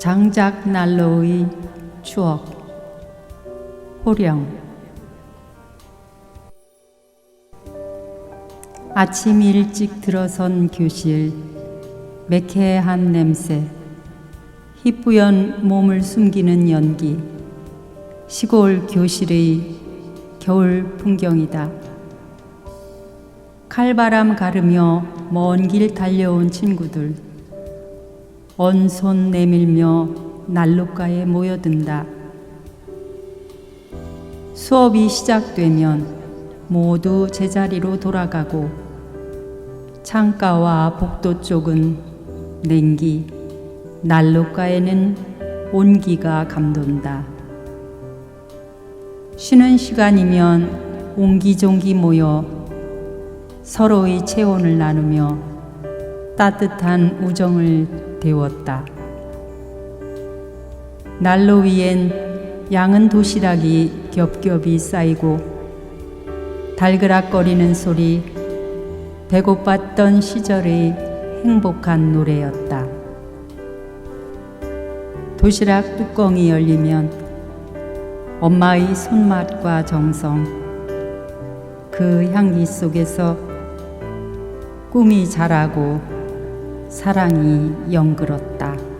장작 난로의 추억. 호령. 아침 일찍 들어선 교실, 매캐한 냄새, 희뿌연 몸을 숨기는 연기, 시골 교실의 겨울 풍경이다. 칼바람 가르며 먼 길 달려온 친구들, 언손 내밀며 난로가에 모여든다. 수업이 시작되면 모두 제자리로 돌아가고 창가와 복도 쪽은 냉기, 난로가에는 온기가 감돈다. 쉬는 시간이면 옹기종기 모여 서로의 체온을 나누며 따뜻한 우정을 데웠다. 난로 위엔 양은 도시락이 겹겹이 쌓이고 달그락거리는 소리, 배고팠던 시절의 행복한 노래였다. 도시락 뚜껑이 열리면 엄마의 손맛과 정성, 그 향기 속에서 꿈이 자라고 사랑이 연그렀다.